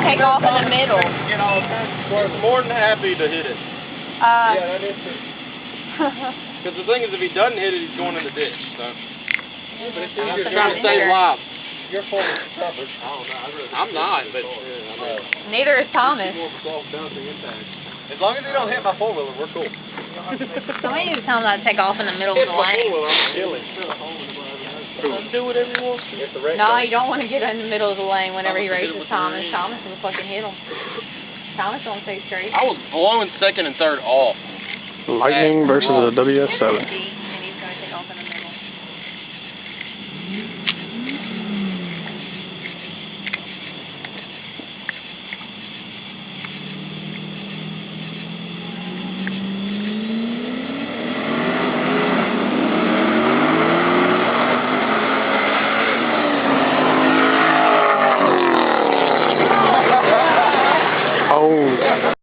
take off in the middle. We're more than happy to hit it. Yeah, that is true. Because the thing is, if he doesn't hit it, he's going in the ditch. So. Yeah, but it's easier to save lives. You're full of covered. I don't know. I'm not, but neither is Thomas. As long as he don't hit my four-wheeler, we're cool. Somebody needs to tell him not to take off in the middle of the lane. I'm killing. Do whatever you want. No, you don't want to get in the middle of the lane whenever he races Thomas. Thomas will fucking hit him. Thomas don't stay straight. I was blowing second and third off. Lightning versus the WS7. And he's going to take off in the middle. Oh.